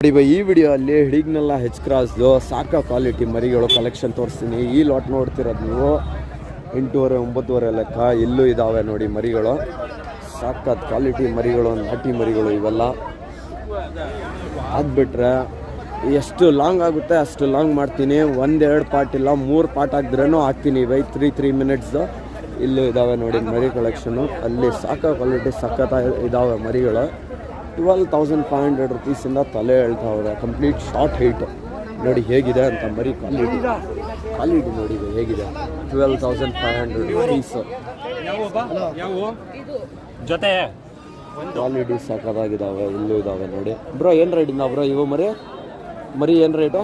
ಈ ವಿಡಿಯೋ ಅಲ್ಲಿ ಹಿಡಿಗ್ನೆಲ್ಲ ಹೆಚ್ ಕ್ರಾಸ್ದು ಸಾಕ ಕ್ವಾಲಿಟಿ ಮರಿಗಳು ಕಲೆಕ್ಷನ್ ತೋರಿಸ್ತೀನಿ. ಈ ಲಾಟ್ ನೋಡ್ತಿರೋದು ನೀವು 8-9 ಲೆಕ್ಕ. ಇಲ್ಲೂ ಇದ್ದಾವೆ ನೋಡಿ ಮರಿಗಳು, ಸಾಕತ್ ಕ್ವಾಲಿಟಿ ಮರಿಗಳು, ನಾಟಿ ಮರಿಗಳು ಇವೆಲ್ಲ. ಅದ್ಬಿಟ್ರೆ ಎಷ್ಟು ಲಾಂಗ್ ಆಗುತ್ತೆ ಅಷ್ಟು ಲಾಂಗ್ ಮಾಡ್ತೀನಿ. 1-2 ಪಾರ್ಟ್ ಇಲ್ಲ 3 ಪಾರ್ಟ್ ಆಗಿದ್ರೂ ಹಾಕ್ತೀನಿ. 3 ಮಿನಿಟ್ಸ್ದು. ಇಲ್ಲೂ ಇದ್ದಾವೆ ನೋಡಿ ಮರಿ ಕಲೆಕ್ಷನು. ಅಲ್ಲಿ ಸಾಕ ಕ್ವಾಲಿಟಿ ಸಖತ್ ಇದ್ದಾವೆ ಮರಿಗಳು. 12,500 ರುಪೀಸಿಂದ ತಲೆ ಹೇಳ್ತಾವ್ರೆ. ಕಂಪ್ಲೀಟ್ ಶಾರ್ಟ್ ಹೈಟ್ ನೋಡಿ ಹೇಗಿದೆ ಅಂತ ಮರಿ ಕ್ವಾಲಿಟಿ ನೋಡಿ ಹೇಗಿದೆ. 12,500 ರುಪೀಸ್ ಜೊತೆ ಕ್ವಾಲಿಟಿ ಸಾಕಾಗಿದ್ದಾವೆ. ಇಲ್ಲೂ ಇದ್ದಾವೆ ನೋಡಿ. ಬ್ರೋ ಏನು ರೇಟಿಂದ ಬ್ರೋ ಇವು ಮರಿ ಏನು ರೇಟು?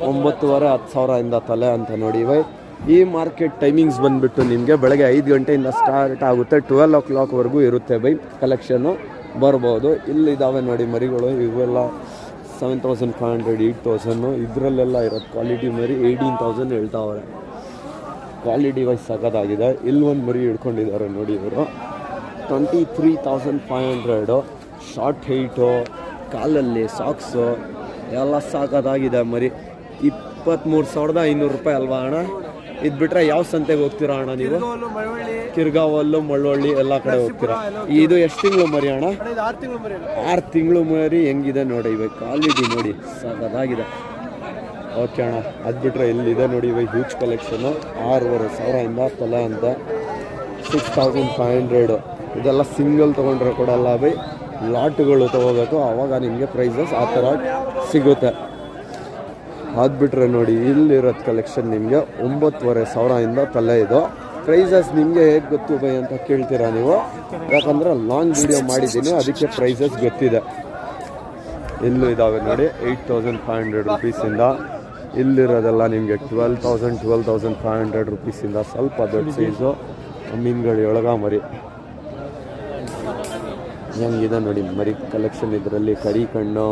9,500-10,000 ತಲೆ ಅಂತ ನೋಡಿ. ಈ ಮಾರ್ಕೆಟ್ ಟೈಮಿಂಗ್ಸ್ ಬಂದುಬಿಟ್ಟು ನಿಮಗೆ ಬೆಳಗ್ಗೆ 5 ಗಂಟೆಯಿಂದ ಸ್ಟಾರ್ಟ್ ಆಗುತ್ತೆ, 12 o'clockವರೆಗೂ ಇರುತ್ತೆ ಕಲೆಕ್ಷನ್ನು. ಬರ್ಬೋದು. ಇಲ್ಲಿದ್ದಾವೆ ನೋಡಿ ಮರಿಗಳು. ಇವೆಲ್ಲ 7,500 8,000 ಇದರಲ್ಲೆಲ್ಲ ಇರೋದು ಕ್ವಾಲಿಟಿ ಮರಿ. 18,000 ಹೇಳ್ತಾವ್ರೆ. ಕ್ವಾಲಿಟಿ ವೈಸ್ ಸಖತ್ತಾಗಿದೆ. ಇಲ್ಲಿ ಒಂದು ಮರಿ ಹಿಡ್ಕೊಂಡಿದ್ದಾರೆ ನೋಡಿ ಇವರು. 23,500 ಶಾರ್ಟ್ ಹೈಟು, ಕಾಲಲ್ಲಿ ಸಾಕ್ಸು ಎಲ್ಲ ಸಾಕತ್ತಾಗಿದೆ ಮರಿ. 23,500 ರೂಪಾಯಿ ಅಲ್ವಾ ಅಣ್ಣ? ಇದು ಬಿಟ್ಟರೆ ಯಾವ ಸಂತೆಗೆ ಹೋಗ್ತೀರಾ ಅಣ್ಣ ನೀವು? ಕಿರ್ಗಾವಲ್ಲು, ಮಳ್ಳವಳ್ಳಿ ಎಲ್ಲ ಕಡೆ ಹೋಗ್ತೀರಾ. ಇದು ಎಷ್ಟು ತಿಂಗಳು ಮರಿ ಅಣ್ಣ? 6 ತಿಂಗಳು ಮರಿ. ಹೆಂಗಿದೆ ನೋಡಿ ಕ್ವಾಲಿಟಿ ನೋಡಿ ಸಾಕತ್ತಾಗಿದೆ. ಓಕೆ ಅಣ್ಣ. ಅದು ಬಿಟ್ಟರೆ ಇಲ್ಲಿದೆ ನೋಡಿ ಹ್ಯೂಜ್ ಕಲೆಕ್ಷನು. 6,500 ತಲೆ ಅಂತ. 6,500. ಇದೆಲ್ಲ ಸಿಂಗಲ್ ತೊಗೊಂಡ್ರೆ ಕೊಡಲ್ಲ ಲಾಟ್ಗಳು ತೊಗೋಬೇಕು, ಆವಾಗ ನಿಮಗೆ ಪ್ರೈಸಸ್ ಆ ಥರ ಸಿಗುತ್ತೆ. ಅದು ಬಿಟ್ಟರೆ ನೋಡಿ ಇಲ್ಲಿರೋದು ಕಲೆಕ್ಷನ್ ನಿಮಗೆ 9,500 ತಲೆ. ಇದು ಪ್ರೈಸಸ್ ನಿಮಗೆ ಹೇಗೆ ಗೊತ್ತು ಅಂತ ಕೇಳ್ತೀರಾ ನೀವು? ಯಾಕಂದರೆ ಲಾಂಗ್ ವಿಡಿಯೋ ಮಾಡಿದ್ದೀನಿ, ಅದಕ್ಕೆ ಪ್ರೈಸಸ್ ಗೊತ್ತಿದೆ. ಇಲ್ಲೂ ಇದ್ದಾವೆ ನೋಡಿ 8,500 ರುಪೀಸಿಂದ. ಇಲ್ಲಿರೋದೆಲ್ಲ ನಿಮಗೆ 12,500 ರುಪೀಸಿಂದ. ಸ್ವಲ್ಪ ದೊಡ್ಡ ಸೈಜು ಮೀನುಗಳು ಮರಿ ಹೆಂಗಿದೆ ನೋಡಿ ಮರಿ ಕಲೆಕ್ಷನ್. ಇದರಲ್ಲಿ ಕರಿ ಕಣ್ಣು,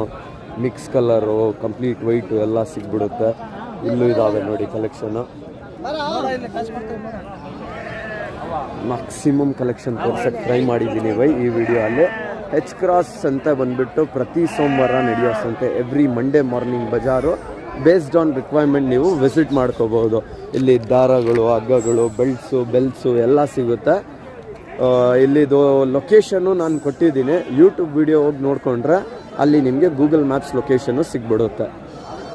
ಮಿಕ್ಸ್ ಕಲರು, ಕಂಪ್ಲೀಟ್ ವೈಟು ಎಲ್ಲ ಸಿಗ್ಬಿಡುತ್ತೆ. ಇಲ್ಲೂ ಇದ್ದಾವೆ ನೋಡಿ ಕಲೆಕ್ಷನ್ನು. ಮ್ಯಾಕ್ಸಿಮಮ್ ಕಲೆಕ್ಷನ್ ತೋರ್ಸಕ್ಕೆ ಟ್ರೈ ಮಾಡಿದ್ದೀನಿ ಈ ವಿಡಿಯೋ ಅಲ್ಲಿ. ಹೆಚ್ ಕ್ರಾಸ್ ಅಂತ ಬಂದುಬಿಟ್ಟು ಪ್ರತಿ ಸೋಮವಾರ ನಡೆಯೋ ಸಂತೆ. Every Monday morning Bazaar. Based on requirement ನೀವು ವಿಸಿಟ್ ಮಾಡ್ಕೋಬೋದು. ಇಲ್ಲಿ ದಾರಗಳು, ಹಗ್ಗಗಳು, ಬೆಲ್ಸು ಎಲ್ಲ ಸಿಗುತ್ತೆ. ಇಲ್ಲಿದು ಲೊಕೇಶನ್ನು ನಾನು ಕೊಟ್ಟಿದ್ದೀನಿ. ಯೂಟ್ಯೂಬ್ ವಿಡಿಯೋ ಹೋಗಿ ನೋಡಿಕೊಂಡ್ರೆ ಅಲ್ಲಿ ನಿಮಗೆ ಗೂಗಲ್ ಮ್ಯಾಪ್ಸ್ ಲೊಕೇಶನ್ನು ಸಿಗ್ಬಿಡುತ್ತೆ.